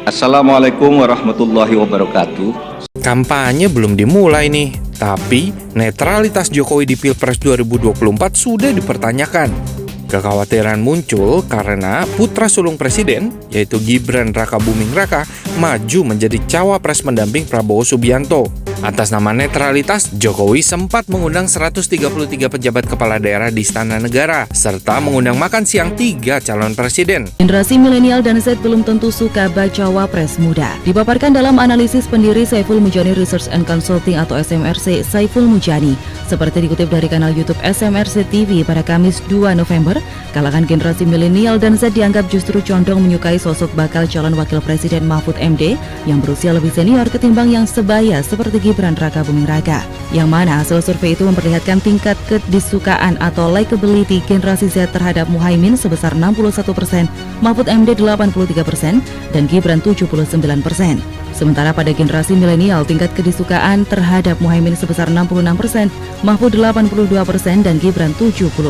Assalamualaikum warahmatullahi wabarakatuh. Kampanye belum dimulai nih, tapi netralitas Jokowi di Pilpres 2024 sudah dipertanyakan. Kekhawatiran muncul karena putra sulung presiden, yaitu Gibran Rakabuming Raka, maju menjadi cawapres pendamping Prabowo Subianto. Atas nama netralitas, Jokowi sempat mengundang 133 pejabat kepala daerah di Istana Negara, serta mengundang makan siang 3 calon presiden. Generasi milenial dan Z belum tentu suka baca wapres muda. Dipaparkan dalam analisis pendiri Saiful Mujani Research and Consulting atau SMRC, Saiful Mujani. Seperti dikutip dari kanal YouTube SMRC TV pada Kamis 2 November, kalangan generasi milenial dan Z dianggap justru condong menyukai sosok bakal calon wakil presiden Mahfud MD yang berusia lebih senior ketimbang yang sebaya seperti Gibran Rakabuming Raka. Yang mana hasil survei itu memperlihatkan tingkat kedisukaan atau likability generasi Z terhadap Muhaimin sebesar 61%, Mahfud MD 83%, dan Gibran 79%. Sementara pada generasi milenial tingkat kedisukaan terhadap Muhaimin sebesar 66%, Mahfud 82%, dan Gibran 76%.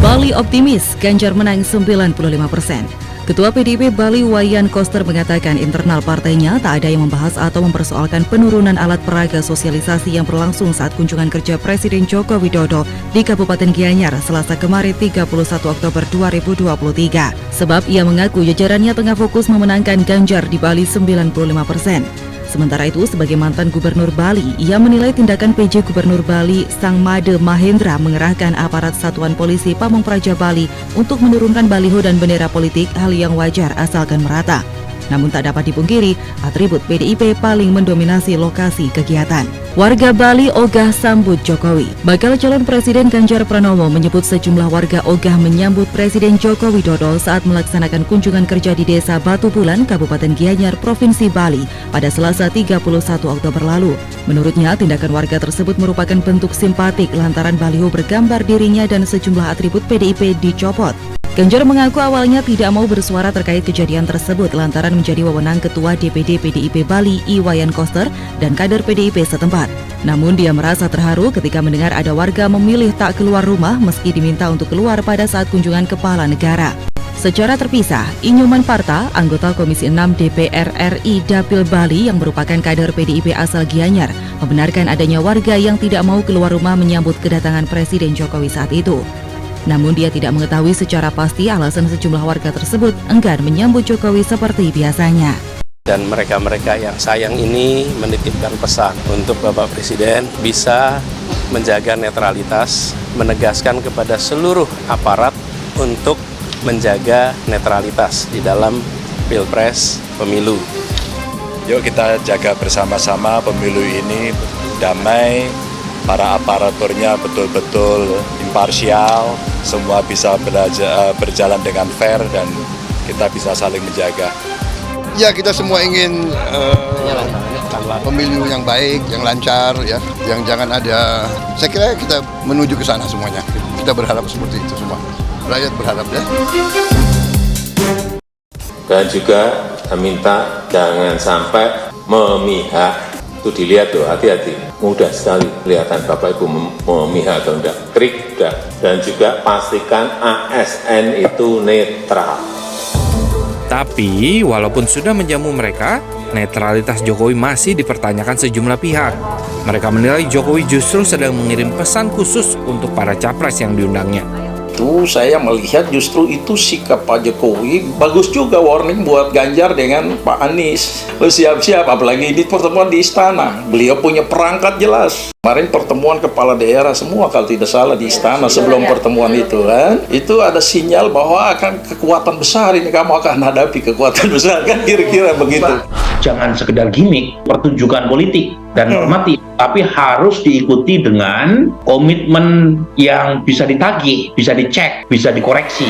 Bali optimis, Ganjar menang 95%. Ketua PDIP Bali Wayan Koster mengatakan internal partainya tak ada yang membahas atau mempersoalkan penurunan alat peraga sosialisasi yang berlangsung saat kunjungan kerja Presiden Joko Widodo di Kabupaten Gianyar Selasa kemarin 31 Oktober 2023. Sebab ia mengaku jajarannya tengah fokus memenangkan Ganjar di Bali 95%. Sementara itu, sebagai mantan Gubernur Bali, ia menilai tindakan PJ Gubernur Bali Sang Made Mahendra mengerahkan aparat Satuan Polisi Pamong Praja Bali untuk menurunkan baliho dan bendera politik, hal yang wajar asalkan merata. Namun tak dapat dipungkiri, atribut PDIP paling mendominasi lokasi kegiatan. Warga Bali ogah sambut Jokowi. Bakal calon Presiden Ganjar Pranowo menyebut sejumlah warga ogah menyambut Presiden Joko Widodo saat melaksanakan kunjungan kerja di Desa Batu Bulan, Kabupaten Gianyar, Provinsi Bali pada Selasa 31 Oktober lalu. Menurutnya, tindakan warga tersebut merupakan bentuk simpatik lantaran baliho bergambar dirinya dan sejumlah atribut PDIP dicopot. Ganjar mengaku awalnya tidak mau bersuara terkait kejadian tersebut lantaran menjadi wewenang Ketua DPD PDIP Bali Wayan Koster dan kader PDIP setempat. Namun dia merasa terharu ketika mendengar ada warga memilih tak keluar rumah meski diminta untuk keluar pada saat kunjungan kepala negara. Secara terpisah, Inyuman Parta, anggota Komisi 6 DPR RI Dapil Bali yang merupakan kader PDIP asal Gianyar, membenarkan adanya warga yang tidak mau keluar rumah menyambut kedatangan Presiden Jokowi saat itu. Namun dia tidak mengetahui secara pasti alasan sejumlah warga tersebut enggan menyambut Jokowi seperti biasanya. Dan mereka-mereka yang sayang ini menitipkan pesan untuk Bapak Presiden bisa menjaga netralitas, menegaskan kepada seluruh aparat untuk menjaga netralitas di dalam Pilpres pemilu. Yuk kita jaga bersama-sama pemilu ini damai, para aparaturnya betul-betul imparsial, semua bisa berjalan dengan fair dan kita bisa saling menjaga. Ya, kita semua ingin pemilu yang baik, yang lancar, ya, yang jangan ada. Saya kira kita menuju ke sana semuanya. Kita berharap seperti itu semua. Rakyat berharap, ya. Dan juga saya minta jangan sampai memihak. Itu dilihat tuh, hati-hati. Mudah sekali kelihatan Bapak Ibu memihak atau enggak. Krik, enggak. Dan juga pastikan ASN itu netral. Tapi, walaupun sudah menjamu mereka, netralitas Jokowi masih dipertanyakan sejumlah pihak. Mereka menilai Jokowi justru sedang mengirim pesan khusus untuk para capres yang diundangnya. Itu saya melihat justru itu sikap Pak Jokowi bagus juga warning buat Ganjar dengan Pak Anies. Siap-siap, apalagi di pertemuan di istana. Beliau punya perangkat jelas. Kemarin pertemuan kepala daerah semua kalau tidak salah di istana sebelum pertemuan itu kan. Itu ada sinyal bahwa akan kekuatan besar ini kamu akan hadapi kekuatan besar kan kira-kira begitu. Jangan sekedar gimmick, pertunjukan politik dan normatif, tapi harus diikuti dengan komitmen yang bisa ditagih, bisa dicek, bisa dikoreksi.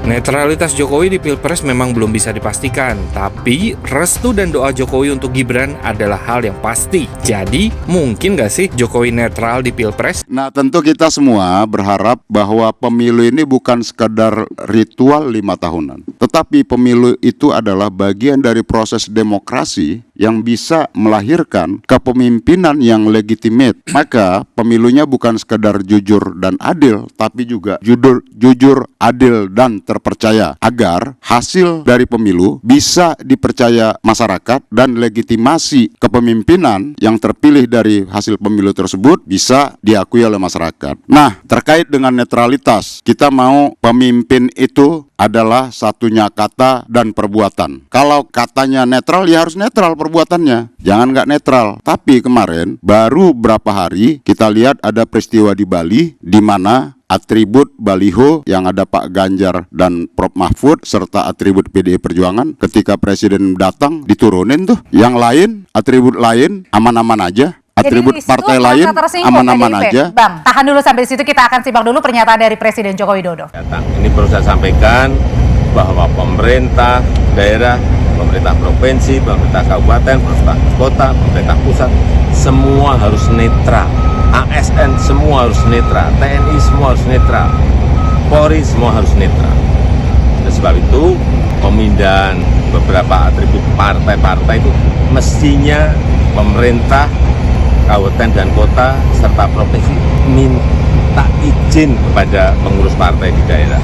Netralitas Jokowi di Pilpres memang belum bisa dipastikan, tapi restu dan doa Jokowi untuk Gibran adalah hal yang pasti. Jadi, mungkin nggak sih Jokowi netral di Pilpres? Nah, tentu kita semua berharap bahwa pemilu ini bukan sekedar ritual 5 tahunan. Tetapi pemilu itu adalah bagian dari proses demokrasi yang bisa melahirkan kepemimpinan yang legitimate, maka pemilunya bukan sekedar jujur dan adil, tapi juga jujur, adil, dan terpercaya, agar hasil dari pemilu bisa dipercaya masyarakat dan legitimasi kepemimpinan yang terpilih dari hasil pemilu tersebut bisa diakui oleh masyarakat. Nah, terkait dengan netralitas, kita mau pemimpin itu adalah satunya kata dan perbuatan. Kalau katanya netral, ya harus netral perbuatannya. Jangan nggak netral. Tapi kemarin, baru berapa hari, kita lihat ada peristiwa di Bali, di mana atribut baliho yang ada Pak Ganjar dan Prof Mahfud, serta atribut PDI Perjuangan, ketika Presiden datang, diturunin tuh. Yang lain, atribut lain, aman-aman aja. Atribut partai lain aman-aman aja. Bang, tahan dulu sampai di situ, kita akan simak dulu pernyataan dari Presiden Joko Widodo. Ini perlu saya sampaikan bahwa pemerintah daerah, pemerintah provinsi, pemerintah kabupaten, pemerintah kota, pemerintah pusat, semua harus netral. ASN semua harus netral, TNI semua harus netral, Polri semua harus netral. Oleh sebab itu, pemindahan beberapa atribut partai-partai itu mestinya pemerintah kabupaten dan kota serta provinsi minta izin kepada pengurus partai di daerah,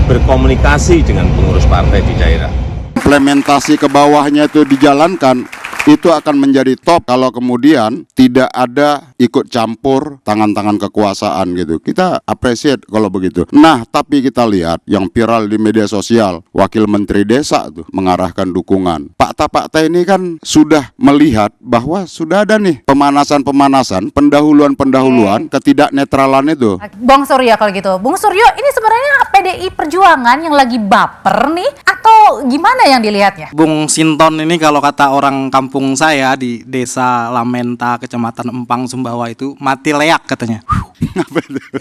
berkomunikasi dengan pengurus partai di daerah. Implementasi ke bawahnya itu dijalankan, itu akan menjadi top kalau kemudian tidak ada ikut campur tangan-tangan kekuasaan gitu. Kita appreciate kalau begitu. Nah, tapi kita lihat yang viral di media sosial, Wakil Menteri Desa tuh mengarahkan dukungan. Pak Tapakta ini kan sudah melihat bahwa sudah ada nih pemanasan-pemanasan, pendahuluan-pendahuluan ketidaknetralan itu. Bang Suryo kalau gitu. Bung Suryo, ini sebenarnya PDI Perjuangan yang lagi baper nih atau gimana yang dilihatnya? Bung Sinton ini kalau kata orang kampung saya di Desa Lamenta, Kecamatan Empang, Sumbawa itu mati leak katanya.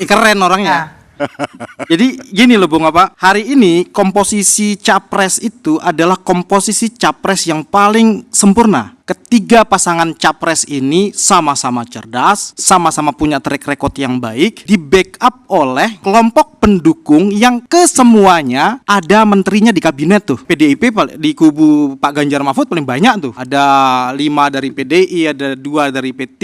Keren orangnya. Jadi gini loh Bung, hari ini komposisi capres itu adalah komposisi capres yang paling sempurna. Ketiga pasangan capres ini sama-sama cerdas, sama-sama punya track record yang baik, di backup oleh kelompok pendukung yang kesemuanya ada menterinya di kabinet tuh. PDIP di kubu Pak Ganjar Mahfud paling banyak tuh. Ada 5 dari PDI, ada 2 dari P3,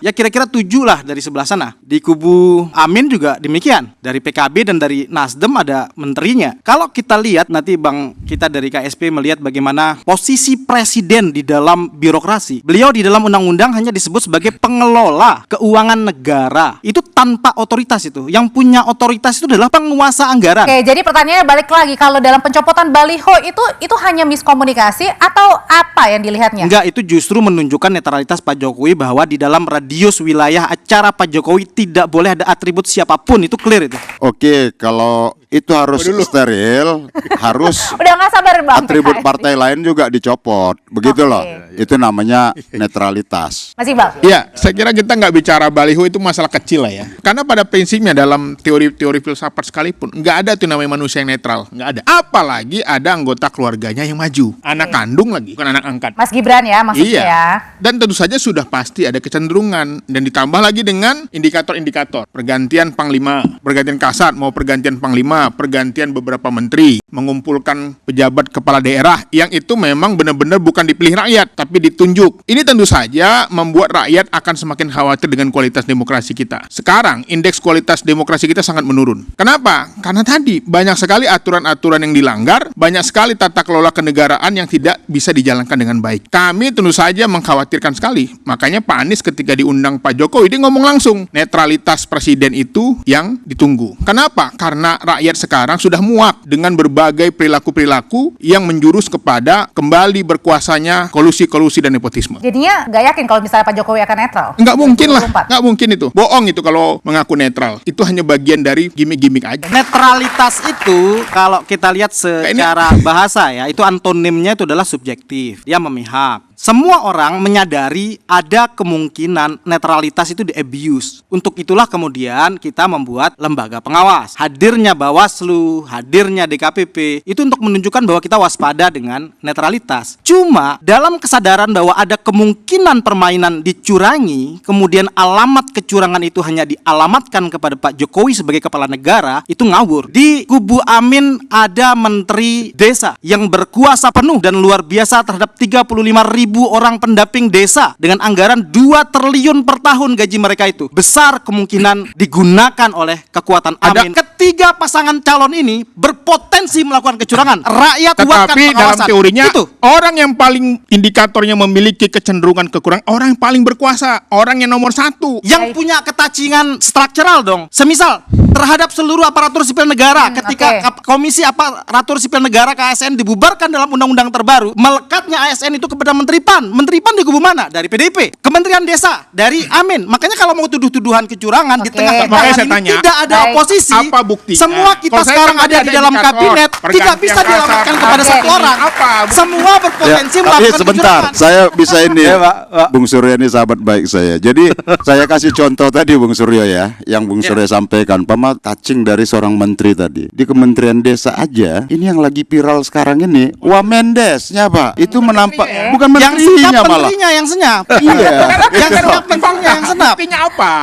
ya kira-kira 7 lah dari sebelah sana. Di kubu Amin juga demikian. Dari PKB dan dari Nasdem ada menterinya. Kalau kita lihat nanti Bang, kita dari KSP melihat bagaimana posisi presiden di dalam birokrasi. Beliau di dalam undang-undang hanya disebut sebagai pengelola keuangan negara. Itu tanpa otoritas itu. Yang punya otoritas itu adalah penguasa anggaran. Oke, jadi pertanyaannya balik lagi, kalau dalam pencopotan baliho itu hanya miskomunikasi atau apa yang dilihatnya? Enggak, itu justru menunjukkan netralitas Pak Jokowi, bahwa di dalam radius wilayah acara Pak Jokowi tidak boleh ada atribut siapapun, itu clear itu. Oke, kalau itu harus steril, harus udah nggak sabar Bang. Atribut partai lain juga dicopot, begitu loh. Itu namanya netralitas. Masih Bang? Iya, saya kira kita nggak bicara baliho itu masalah kecil lah ya. Karena pada prinsipnya dalam teori-teori filsafat sekalipun nggak ada tuh namanya manusia yang netral, nggak ada. Apalagi ada anggota keluarganya yang maju, anak kandung lagi, bukan anak angkat. Mas Gibran ya maksudnya iya. ya. Dan tentu saja sudah pasti ada kecenderungan dan ditambah lagi dengan indikator-indikator pergantian panglima, pergantian kasat mau pergantian panglima, pergantian beberapa menteri, mengumpulkan pejabat kepala daerah yang itu memang benar-benar bukan dipilih rakyat tapi ditunjuk. Ini tentu saja membuat rakyat akan semakin khawatir dengan kualitas demokrasi kita. Sekarang indeks kualitas demokrasi kita sangat menurun. Kenapa? Karena tadi banyak sekali aturan-aturan yang dilanggar, banyak sekali tata kelola kenegaraan yang tidak bisa dijalankan dengan baik. Kami tentu saja mengkhawatirkan sekali. Makanya Pak Anies ketika diundang Pak Jokowi, dia ngomong langsung, netralitas presiden itu yang ditunggu. Kenapa? Karena rakyat sekarang sudah muak dengan berbagai perilaku-perilaku yang menjurus kepada kembali berkuasanya kolusi-kolusi dan nepotisme. Jadinya nggak yakin kalau misalnya Pak Jokowi akan netral? Nggak mungkin lah, nggak mungkin itu. Bohong itu kalau mengaku netral. Itu hanya bagian dari gimmick-gimmick aja. Netralitas itu kalau kita lihat secara bahasa ya, itu antonimnya itu adalah subjektif. Dia memihak. semua orang menyadari ada kemungkinan netralitas itu di-abuse. Untuk itulah kemudian kita membuat lembaga pengawas. Hadirnya Bawaslu, hadirnya DKPP, itu untuk menunjukkan bahwa kita waspada dengan netralitas. Cuma dalam kesadaran bahwa ada kemungkinan permainan dicurangi, kemudian alamat kecurangan itu hanya dialamatkan kepada Pak Jokowi sebagai kepala negara, itu ngawur. Di kubu Amin ada menteri desa yang berkuasa penuh dan luar biasa terhadap 35.000 orang pendamping desa dengan anggaran 2 triliun per tahun gaji mereka itu. Besar kemungkinan digunakan oleh kekuatan Amin. Ketiga pasangan calon ini berpotensi melakukan kecurangan. Rakyat buatkan Tetapi dalam pengawasan. teorinya Itu. orang yang paling indikatornya memiliki kecenderungan kekurangan, orang yang paling berkuasa, orang yang nomor 1. Yang punya ketacingan struktural dong. Semisal terhadap seluruh aparatur sipil negara ketika Komisi Aparatur Sipil Negara KASN dibubarkan dalam undang-undang terbaru, melekatnya ASN itu kepada Menteri PAN. Menteri PAN di kubu mana? Dari PDIP. Kementerian Desa dari Amin. Makanya kalau mau tuduh-tuduhan kecurangan di tengah Makanya saya ini tanya, tidak ada oposisi. apa buktinya? Semua kita Kalau saya sekarang kan ada ada di dalam indikator, kabinet tidak pergantian bisa dialamatkan kasar, kepada satu orang. apa? Semua berpotensi Tapi melakukan sebentar, kecurangan. saya bisa ini, Bung Suryo ini sahabat baik saya. Jadi saya kasih contoh tadi Bung Suryo ya, yang Bung Suryo sampaikan, Pama touching dari seorang menteri tadi di Kementerian Desa aja. Ini yang lagi viral sekarang ini, Wamendesnya Pak, itu menampak bukan yang senyap menterinya malah. menterinya yang senyap. Iya. Yang senyap menterinya yang senap. Buktinya apa?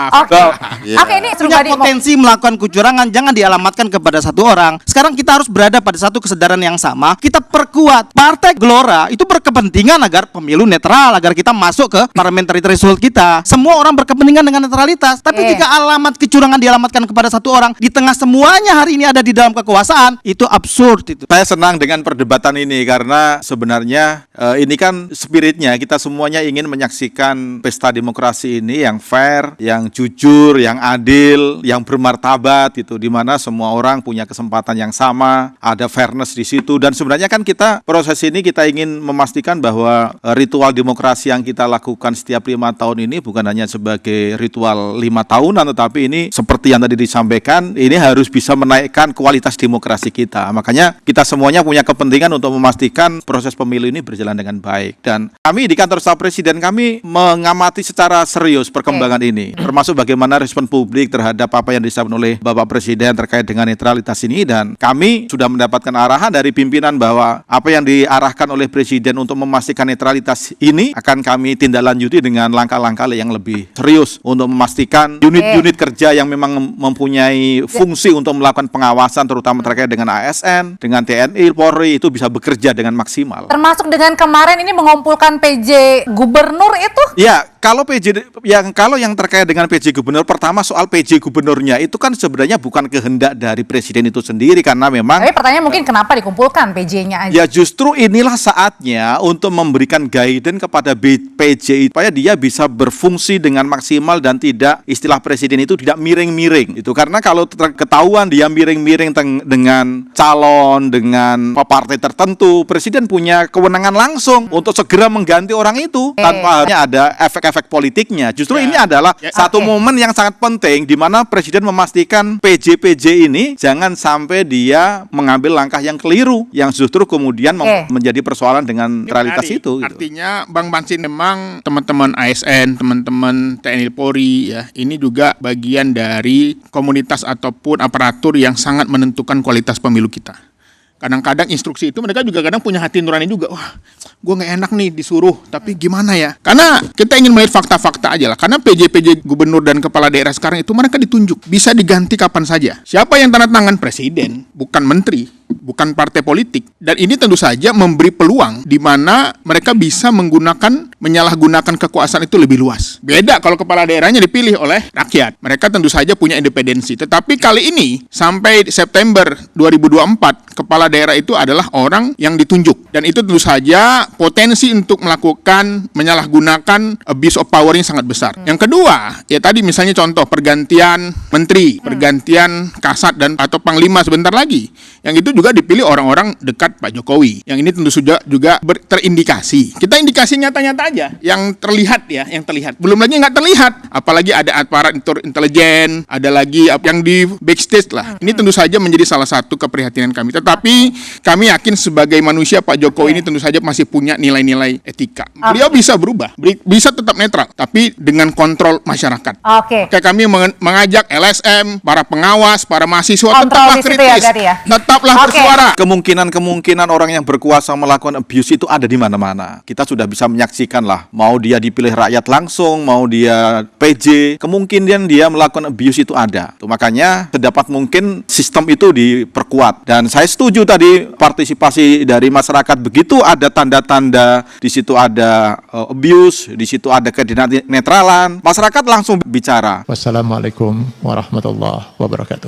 Oke, ini Punya potensi melakukan kecurangan jangan dialamatkan kepada satu orang. Sekarang kita harus berada pada satu kesadaran yang sama. Kita perkuat Partai Gelora itu berkepentingan agar pemilu netral, agar kita masuk ke parliamentary threshold kita. Semua orang berkepentingan dengan netralitas. Tapi jika alamat kecurangan dialamatkan kepada satu orang di tengah semuanya hari ini ada di dalam kekuasaan, itu absurd itu. Saya senang dengan perdebatan ini karena sebenarnya ini kan spiritnya kita semuanya ingin menyaksikan pesta demokrasi ini yang fair, yang jujur, yang adil, yang bermartabat itu, di mana semua orang punya kesempatan yang sama, ada fairness di situ. Dan sebenarnya kan kita proses ini kita ingin memastikan bahwa ritual demokrasi yang kita lakukan setiap 5 tahun ini bukan hanya sebagai ritual 5 tahunan, tetapi ini seperti yang tadi disampaikan, ini harus bisa menaikkan kualitas demokrasi kita. Makanya kita semuanya punya kepentingan untuk memastikan proses pemilu ini berjalan dengan baik. Dan kami di kantor staf presiden kami mengamati secara serius perkembangan ini, termasuk bagaimana respon publik terhadap apa yang disampaikan oleh Bapak Presiden terkait dengan netralitas ini. Dan kami sudah mendapatkan arahan dari pimpinan bahwa apa yang diarahkan oleh Presiden untuk memastikan netralitas ini akan kami tindak lanjuti dengan langkah-langkah yang lebih serius untuk memastikan unit-unit kerja yang memang mempunyai fungsi untuk melakukan pengawasan terutama terkait dengan ASN, dengan TNI, Polri itu bisa bekerja dengan maksimal. Termasuk dengan kemarin ini mengumpulkan PJ gubernur itu? Ya, kalau yang terkait dengan PJ gubernur, pertama soal PJ gubernurnya itu kan sebenarnya bukan kehendak dari presiden itu sendiri karena memang. Tapi pertanyaan mungkin kenapa dikumpulkan PJ-nya aja? Ya justru inilah saatnya untuk memberikan guidance kepada PJ supaya dia bisa berfungsi dengan maksimal dan tidak, istilah presiden itu tidak miring-miring. Itu karena kalau ketahuan dia miring-miring dengan calon, dengan partai tertentu, presiden punya kewenangan langsung untuk segera mengganti orang itu tanpa harusnya ada efek-efek politiknya. Justru ini adalah satu momen yang sangat penting di mana presiden memastikan PJ ini jangan sampai dia mengambil langkah yang keliru yang justru kemudian menjadi persoalan dengan netralitas itu. Artinya Bang Bansin memang teman-teman ASN, teman-teman TNI Polri ya, ini juga bagian dari komunitas ataupun aparatur yang sangat menentukan kualitas pemilu kita. Kadang-kadang instruksi itu mereka juga kadang punya hati nurani juga. Wah, gue nggak enak nih disuruh, tapi gimana ya? Karena kita ingin melihat fakta-fakta aja lah. Karena PJ gubernur dan kepala daerah sekarang itu mereka ditunjuk, bisa diganti kapan saja. Siapa yang tanda tangan? Presiden, bukan menteri, bukan partai politik. Dan ini tentu saja memberi peluang di mana mereka bisa menyalahgunakan kekuasaan itu lebih luas. Beda kalau kepala daerahnya dipilih oleh rakyat. Mereka tentu saja punya independensi. Tetapi kali ini sampai September 2024 kepala daerah itu adalah orang yang ditunjuk. Dan itu tentu saja potensi untuk melakukan menyalahgunakan abuse of power yang sangat besar. Yang kedua, ya tadi misalnya contoh pergantian menteri, pergantian kasat dan atau panglima sebentar lagi. Yang itu juga dipilih orang-orang dekat Pak Jokowi. Yang ini tentu saja juga terindikasi. Kita indikasi nyata-nyata aja, yang terlihat ya, yang terlihat. Belum lagi nggak terlihat, apalagi ada aparat intelijen, ada lagi yang di backstage lah. Ini tentu saja menjadi salah satu keprihatinan kami. Tetapi kami yakin sebagai manusia Pak Jokowi ini tentu saja masih punya nilai-nilai etika. Beliau bisa berubah, bisa tetap netral, tapi dengan kontrol masyarakat. Kayak kami mengajak LSM, para pengawas, para mahasiswa tetaplah kritis, tetaplah bersuara. Kemungkinan orang yang berkuasa melakukan abuse itu ada di mana-mana. Kita sudah bisa menyaksikan lah, mau dia dipilih rakyat langsung, mau dia PJ, kemungkinan dia melakukan abuse itu ada. Tuh, makanya sedapat mungkin sistem itu diperkuat. Dan saya setuju tadi partisipasi dari masyarakat, begitu ada tanda-tanda, di situ ada abuse, di situ ada kenetralan, masyarakat langsung bicara. Wassalamualaikum warahmatullahi wabarakatuh.